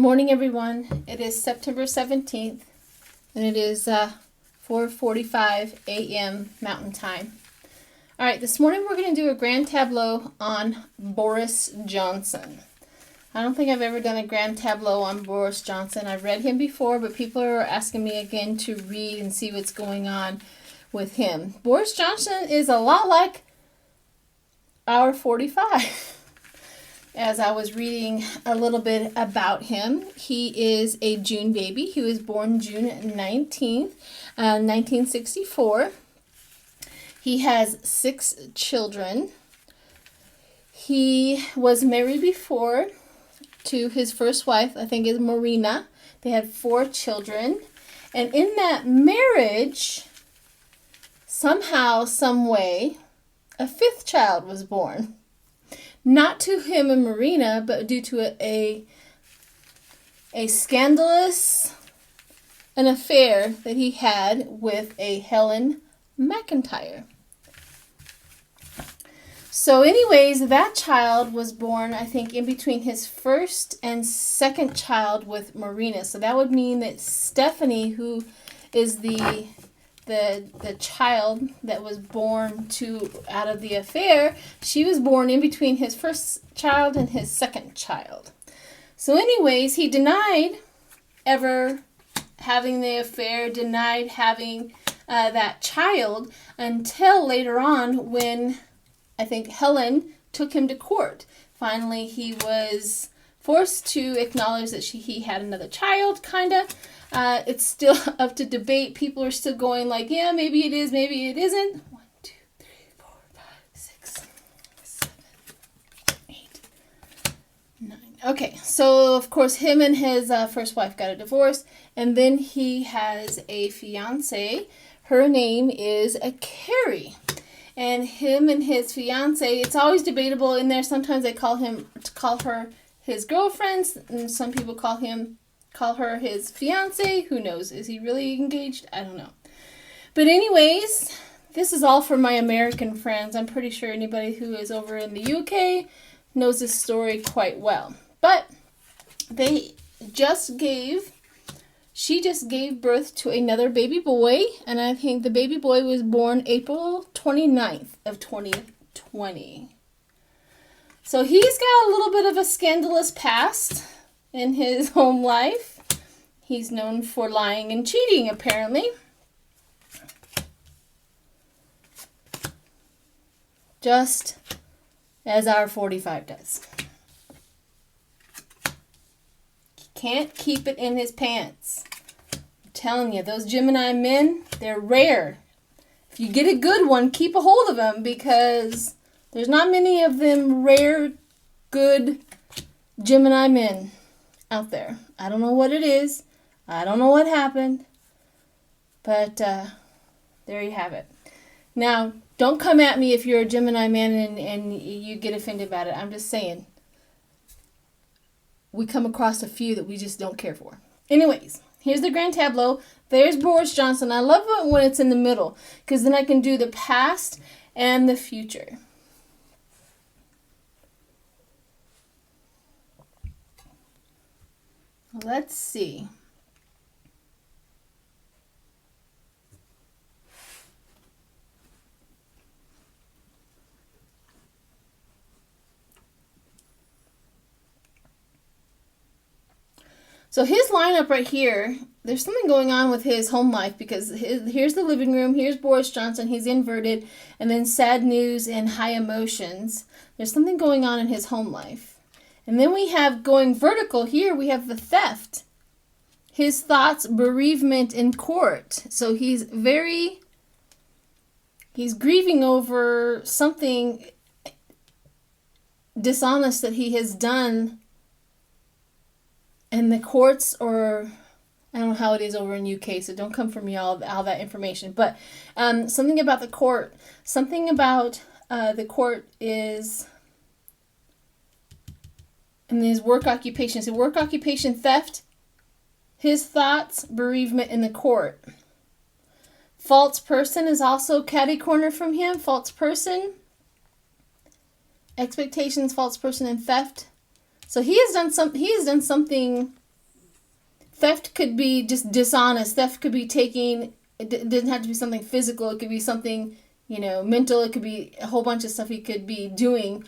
morning, everyone. It is September 17th, and it is 4:45 a.m. Mountain Time. All right, this morning we're going to do a grand tableau on Boris Johnson. I don't think I've ever done a grand tableau on Boris Johnson. I've read him before, but people are asking me again to read and see what's going on with him. Boris Johnson is a lot like our 45. As I was reading a little bit about him, he is a June baby. He was born June 19th, 1964. He has 6 children. He was married before to his first wife, I think is Marina. They had 4 children. And in that marriage, somehow, some way, a 5th child was born. Not to him and Marina, but due to a scandalous an affair that he had with a Helen McIntyre. So anyways, that child was born, I think, in between his first and second child with Marina. So that would mean that Stephanie, who is the child that was born out of the affair, she was born in between his first child and his second child. So anyways, he denied ever having the affair, denied having that child until later on when I think Helen took him to court. Finally, he was forced to acknowledge that he had another child, kind of. It's still up to debate. People are still going like, yeah, maybe it is, maybe it isn't. 1, 2, 3, 4, 5, 6, 7, 8, 9. Okay, so of course him and his first wife got a divorce, and then he has a fiance. Her name is Carrie. And him and his fiance, it's always debatable in there. Sometimes they call her his girlfriend, and some people call her his fiance. Who knows? Is he really engaged? I don't know. But anyways, this is all for my American friends. I'm pretty sure anybody who is over in the UK knows this story quite well. But she just gave birth to another baby boy, and I think the baby boy was born April 29th of 2020. So he's got a little bit of a scandalous past in his home life. He's known for lying and cheating, apparently. Just as our 45 does. He can't keep it in his pants. I'm telling you, those Gemini men, they're rare. If you get a good one, keep a hold of them, because there's not many of them rare, good Gemini men out there. I don't know what it is. I don't know what happened. But there you have it. Now, don't come at me if you're a Gemini man and you get offended about it. I'm just saying. We come across a few that we just don't care for. Anyways, here's the grand tableau. There's Boris Johnson. I love it when it's in the middle, because then I can do the past and the future. Let's see. So his lineup right here, there's something going on with his home life, because here's the living room, here's Boris Johnson, he's inverted, and then sad news and high emotions. There's something going on in his home life. And then we have going vertical here, we have the theft. His thoughts, bereavement in court. So he's grieving over something dishonest that he has done in the courts, or I don't know how it is over in UK, so don't come for me all that information. But something about the court. Something about the court is in his work occupation. So work occupation, theft, his thoughts, bereavement in the court. False person is also catty corner from him. False person, expectations, false person, and theft. So he has done something Theft could be just dishonest. Theft could be taking, it doesn't have to be something physical. It could be something, mental. It could be a whole bunch of stuff he could be doing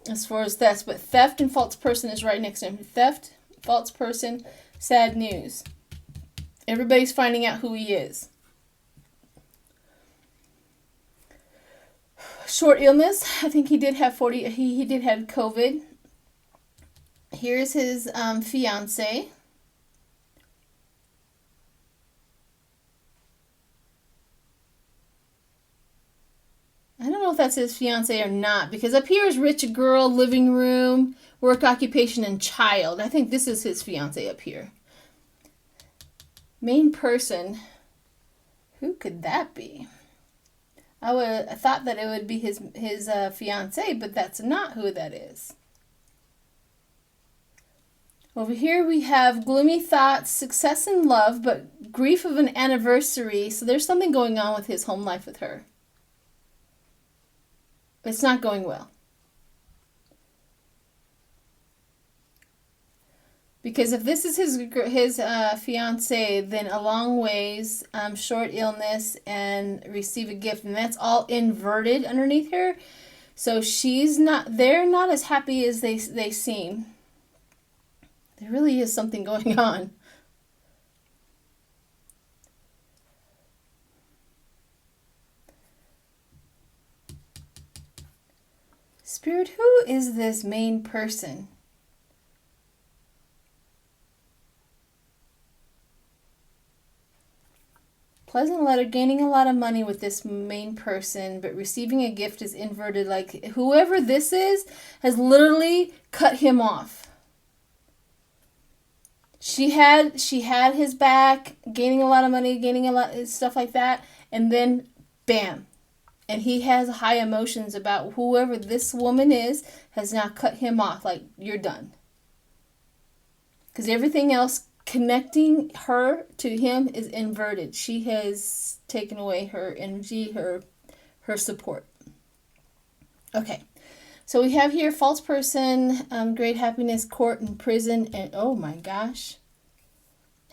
as far as theft. But theft and false person is right next to him. Theft, false person, sad news. Everybody's finding out who he is. Short illness. I think he did have he did have COVID. Here's his fiance. I don't know if that's his fiance or not, because up here is rich girl, living room, work, occupation, and child. I think this is his fiance up here. Main person. Who could that be? I thought that it would be his fiance, but that's not who that is. Over here we have gloomy thoughts, success in love, but grief of an anniversary. So there's something going on with his home life with her. It's not going well. Because if this is his fiance, then a long ways, short illness, and receive a gift, and that's all inverted underneath her. So they're not as happy as they seem. There really is something going on. Spirit, who is this main person? Pleasant letter, gaining a lot of money with this main person, but receiving a gift is inverted. Like whoever this is has literally cut him off. She had his back, gaining a lot of money, gaining a lot stuff like that, and then bam. And he has high emotions about whoever this woman is has now cut him off. Like, you're done. Because everything else connecting her to him is inverted. She has taken away her energy, her support. Okay. So we have here false person, great happiness, court, and prison. And oh my gosh.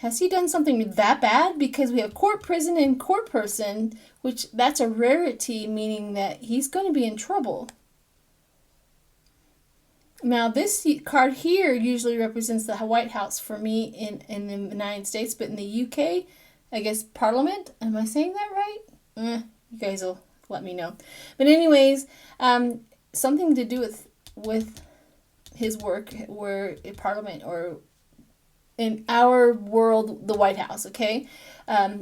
Has he done something that bad? Because we have court, prison, and court person, which that's a rarity, meaning that he's going to be in trouble. Now, this card here usually represents the White House for me in the United States, but in the UK, I guess Parliament. Am I saying that right? You guys will let me know. But anyways, something to do with his work, where in Parliament or in our world, the White House, okay?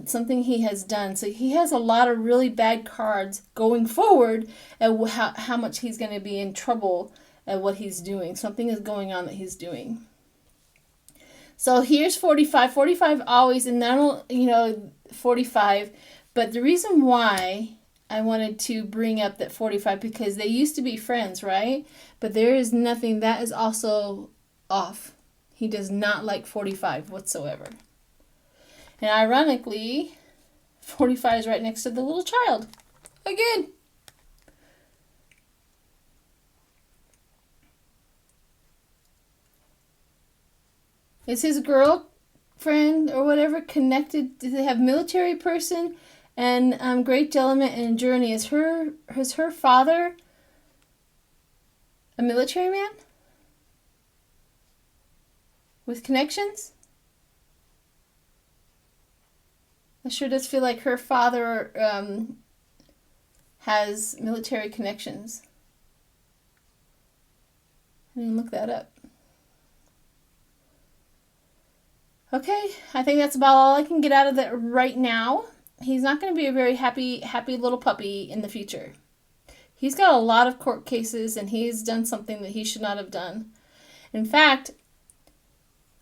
Something he has done. So he has a lot of really bad cards going forward at how much he's going to be in trouble at what he's doing. Something is going on that he's doing. So here's 45. 45 always, and not 45. But the reason why I wanted to bring up that 45, because they used to be friends, right? But there is nothing, that is also off. He does not like 45 whatsoever. And ironically, 45 is right next to the little child. Again. Is his girlfriend or whatever connected? Do they have military person and great gentleman and journey? Is her father a military man? With connections? I sure does feel like her father has military connections. I didn't look that up. Okay, I think that's about all I can get out of that right now. He's not going to be a very happy little puppy in the future. He's got a lot of court cases, and he's done something that he should not have done. In fact,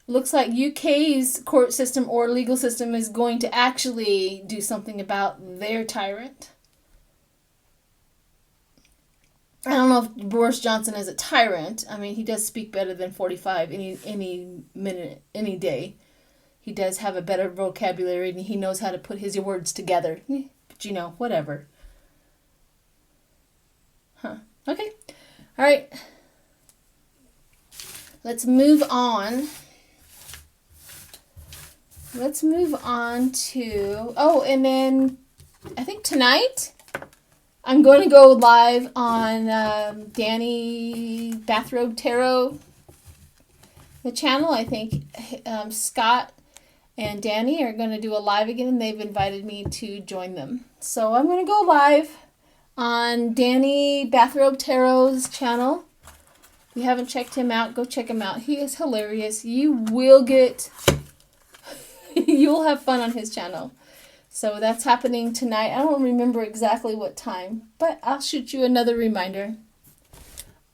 looks like UK's court system or legal system is going to actually do something about their tyrant. I don't know if Boris Johnson is a tyrant. I mean, he does speak better than 45 any minute, any day. He does have a better vocabulary, and he knows how to put his words together. But whatever. Huh. Okay. All right. Let's move on. let's move on to, and then I think tonight I'm going to go live on Danny Bathrobe Tarot, the channel. I think Scott and Danny are going to do a live again, and they've invited me to join them. So I'm going to go live on Danny Bathrobe Tarot's channel. If you haven't checked him out, go check him out. He is hilarious. You'll have fun on his channel. So that's happening tonight. I don't remember exactly what time, but I'll shoot you another reminder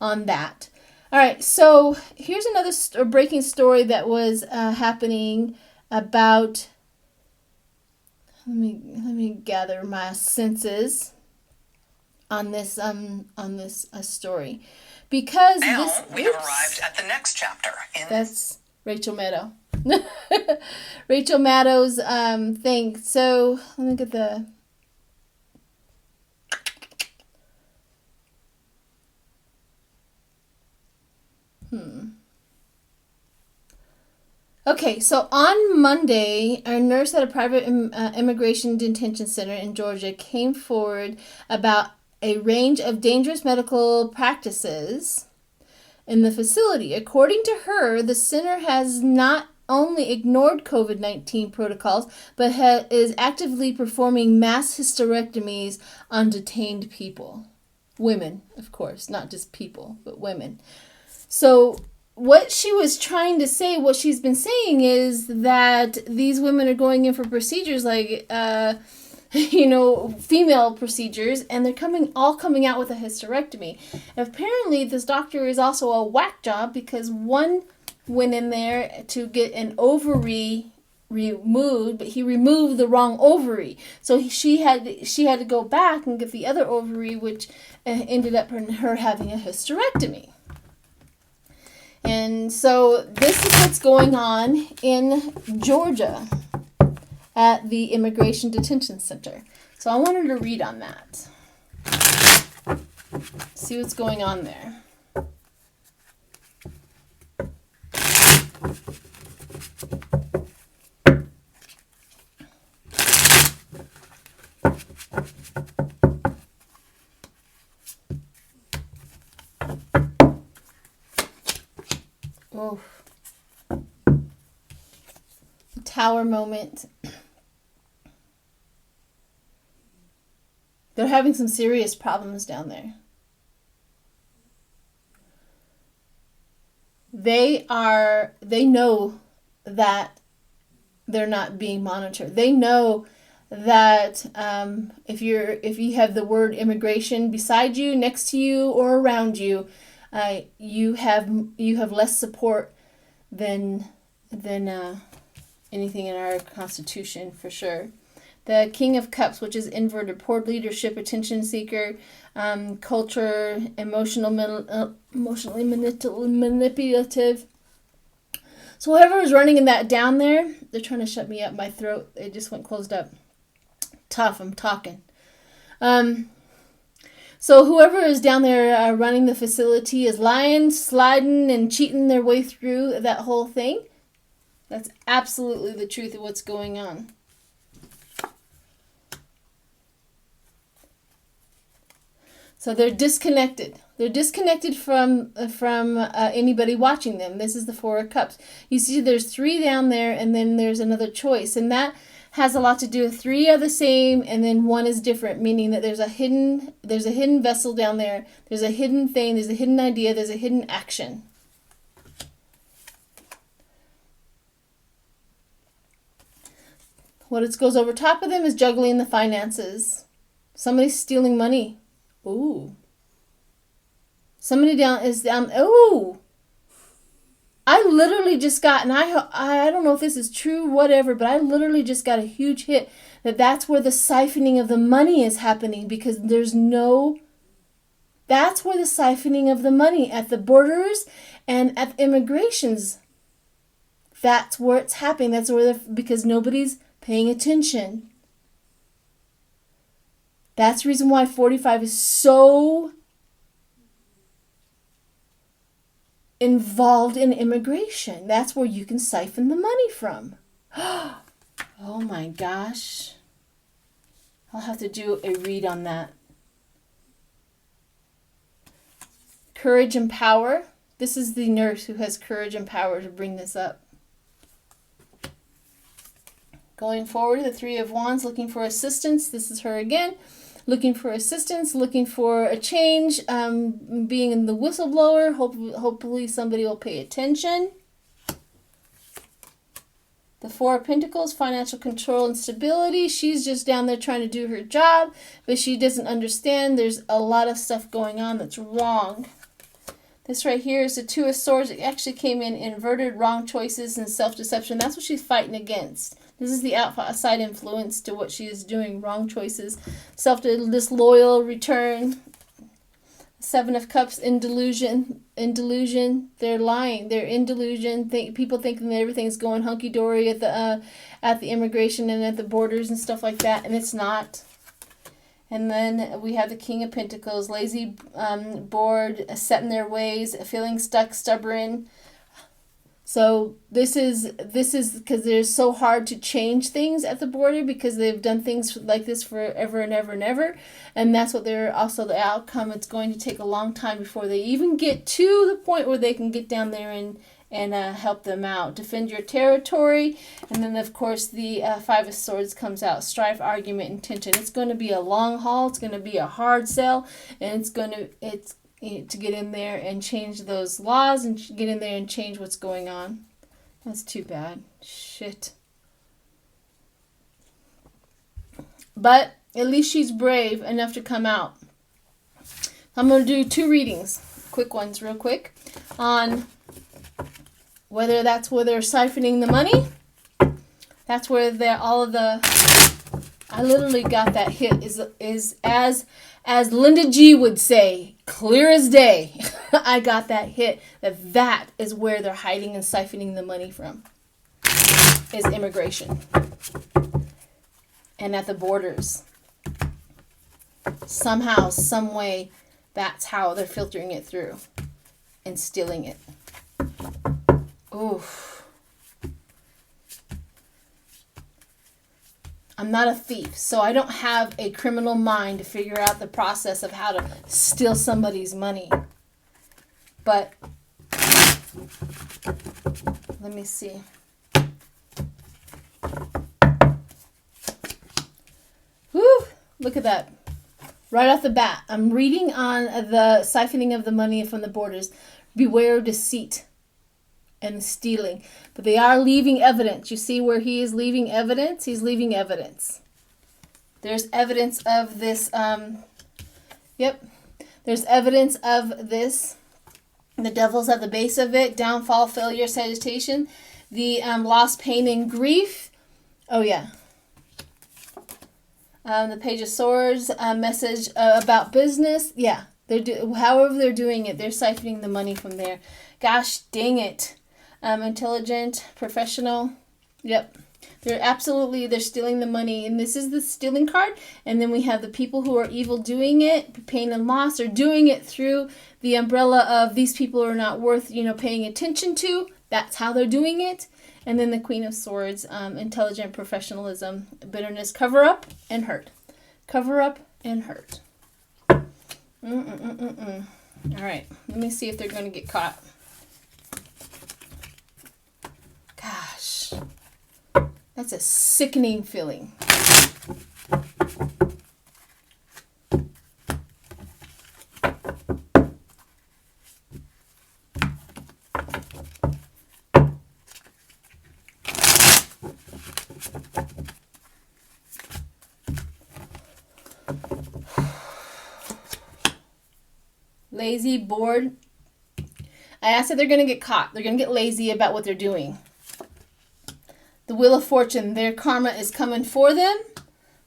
on that. All right, so here's another breaking story that was happening about. Let me gather my senses on this story, because now we have arrived at the next chapter. That's Rachel Maddow. Rachel Maddow's thing. So let me get the. Okay, so on Monday, a nurse at a private immigration detention center in Georgia came forward about a range of dangerous medical practices in the facility. According to her, the center has not only ignored COVID-19 protocols, but is actively performing mass hysterectomies on detained people. Women, of course, not just people, but women. So what she was trying to say, what she's been saying is that these women are going in for procedures like, female procedures, and they're all coming out with a hysterectomy. Apparently, this doctor is also a whack job, because one went in there to get an ovary removed, but he removed the wrong ovary. So she had to go back and get the other ovary, which ended up her having a hysterectomy. And so this is what's going on in Georgia at the Immigration Detention Center. So I wanted to read on that. See what's going on there. Oh. Tower moment. They're having some serious problems down there. They know that they're not being monitored. They know that if you have the word immigration beside you, next to you, or around you, you have less support than anything in our Constitution, for sure. The King of Cups, which is inverted, poor leadership, attention seeker, culture, emotionally manipulative. So whoever is running in that down there, they're trying to shut me up. My throat, it just went closed up. Tough, I'm talking. So whoever is down there running the facility is lying, sliding, and cheating their way through that whole thing. That's absolutely the truth of what's going on. So they're disconnected. They're disconnected from anybody watching them. This is the Four of Cups. You see there's three down there, and then there's another choice. And that has a lot to do with three are the same, and then one is different, meaning that there's a hidden vessel down there. There's a hidden thing. There's a hidden idea. There's a hidden action. What goes over top of them is juggling the finances. Somebody's stealing money. Ooh. Somebody is down. Ooh. I literally just got, and I don't know if this is true, whatever, but I literally just got a huge hit that's where the siphoning of the money is happening, because that's where the siphoning of the money at the borders and at immigrations. That's where it's happening. That's where because nobody's paying attention. That's the reason why 45 is so involved in immigration. That's where you can siphon the money from. Oh my gosh. I'll have to do a read on that. Courage and power. This is the nurse who has courage and power to bring this up. Going forward, the Three of Wands, looking for assistance. This is her again. Looking for assistance, looking for a change, being in the whistleblower. Hopefully somebody will pay attention. The Four of Pentacles, financial control and stability. She's just down there trying to do her job, but she doesn't understand there's a lot of stuff going on that's wrong. This right here is the Two of Swords. It actually came in inverted, wrong choices and self-deception. That's what she's fighting against. This is the outside influence to what she is doing. Wrong choices, disloyal return. Seven of Cups, in delusion. They're lying. They're in delusion. People thinking that everything's going hunky-dory at the immigration and at the borders and stuff like that, and it's not. And then we have the King of Pentacles, lazy, bored, set in their ways, feeling stuck, stubborn. So this is because they're so hard to change things at the border because they've done things like this forever and ever and ever. And that's what they're also the outcome. It's going to take a long time before they even get to the point where they can get down there and help them out. Defend your territory. And then, of course, the Five of Swords comes out. Strife, argument, and tension. It's going to be a long haul. It's going to be a hard sell. And it's to get in there and change those laws and get in there and change what's going on. That's too bad. Shit. But at least she's brave enough to come out. I'm going to do 2 readings, quick ones real quick, on whether that's where they're siphoning the money. That's where I literally got that hit is as Linda G would say, clear as day. I got that hit that is where they're hiding and siphoning the money from, is immigration and at the borders. Somehow, some way, that's how they're filtering it through and stealing it. Oof. I'm not a thief, so I don't have a criminal mind to figure out the process of how to steal somebody's money. But let me see. Whew, look at that. Right off the bat, I'm reading on the siphoning of the money from the borders. Beware of deceit and stealing. But they are leaving evidence. You see where he is leaving evidence? He's leaving evidence. There's evidence of this. There's evidence of this. The devil's at the base of it. Downfall, failure, salutation. The loss, pain, and grief. Oh, yeah. The Page of Swords. Message about business. Yeah. However they're doing it, they're siphoning the money from there. Gosh dang it. Intelligent, professional. Yep. They're stealing the money. And this is the stealing card. And then we have the people who are evil doing it, pain and loss, are doing it through the umbrella of these people are not worth, paying attention to. That's how they're doing it. And then the Queen of Swords, intelligent professionalism, bitterness, cover up and hurt. Cover up and hurt. All right. Let me see if they're going to get caught. Gosh, that's a sickening feeling. Lazy, bored. I asked if they're going to get caught. They're going to get lazy about what they're doing. The Wheel of Fortune, their karma is coming for them.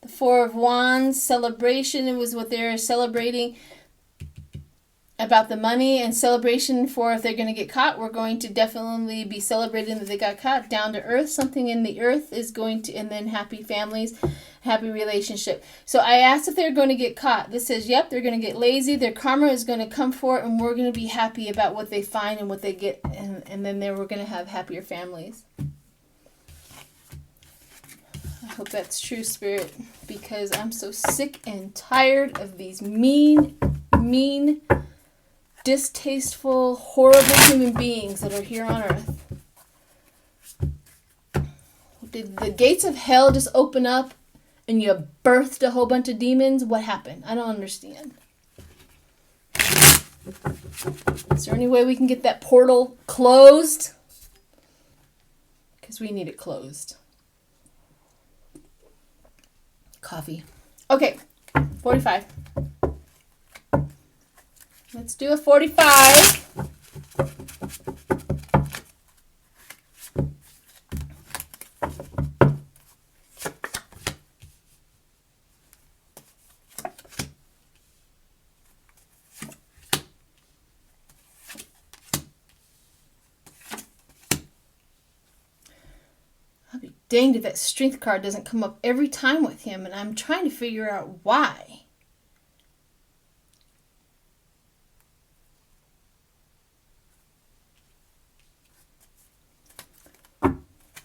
The Four of Wands, celebration, it was what they're celebrating about the money, and celebration for if they're going to get caught. We're going to definitely be celebrating that they got caught. Down to earth, something in the earth is going to, and then happy families, happy relationship. So I asked if they're going to get caught. This says, yep, they're going to get lazy. Their karma is going to come for it, and we're going to be happy about what they find and what they get, and then we're going to have happier families. hope that's true, Spirit, because I'm so sick and tired of these mean, distasteful, horrible human beings that are here on Earth. Did the gates of hell just open up and you birthed a whole bunch of demons? What happened? I don't understand. Is there any way we can get that portal closed? Because we need it closed. Coffee. Okay, 45. Let's do a 45. Danged if that strength card doesn't come up every time with him, and I'm trying to figure out why. I'm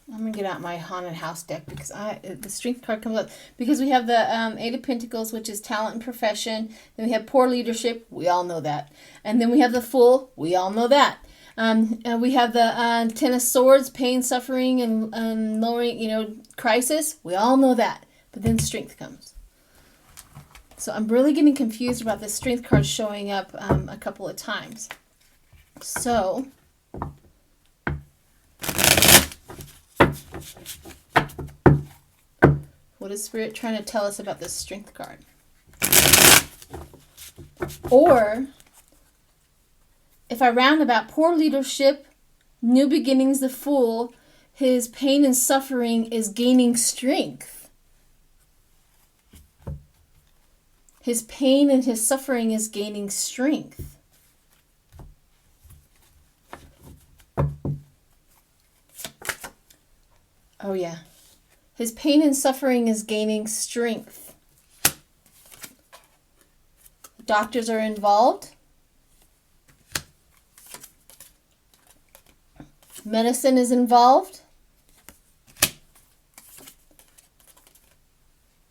going to get out my haunted house deck because the strength card comes up. Because we have the Eight of Pentacles, which is talent and profession. Then we have poor leadership. We all know that. And then we have the Fool. We all know that. And we have the Ten of Swords, pain, suffering, and lowering, crisis. We all know that. But then strength comes. So I'm really getting confused about this strength card showing up a couple of times. So what is Spirit trying to tell us about this strength card? Or if I round about poor leadership, new beginnings, the Fool, his pain and suffering is gaining strength. His pain and his suffering is gaining strength. Oh yeah. His pain and suffering is gaining strength. Doctors are involved. Medicine is involved.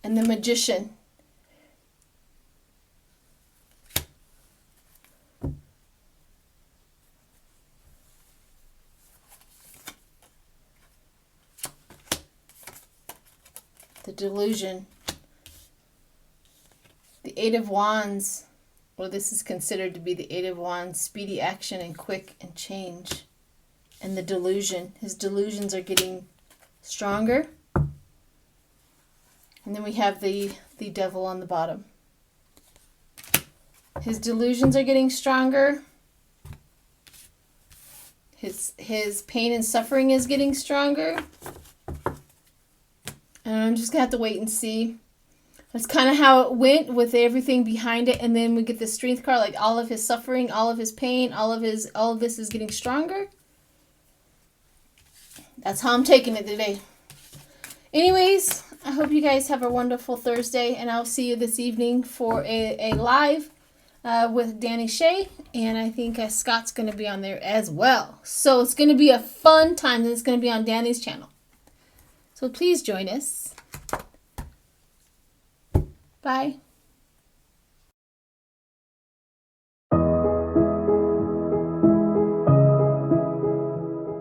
And the Magician. The Delusion. The Eight of Wands. Well, this is considered to be the Eight of Wands. Speedy action and quick and change. And the Delusion. His delusions are getting stronger. And then we have the Devil on the bottom. His delusions are getting stronger. His pain and suffering is getting stronger. And I'm just going to have to wait and see. That's kind of how it went with everything behind it. And then we get the strength card, like all of his suffering, all of his pain, all of this is getting stronger. That's how I'm taking it today. Anyways, I hope you guys have a wonderful Thursday. And I'll see you this evening for a live with Danny Shea. And I think Scott's going to be on there as well. So it's going to be a fun time. And it's going to be on Danny's channel. So please join us. Bye.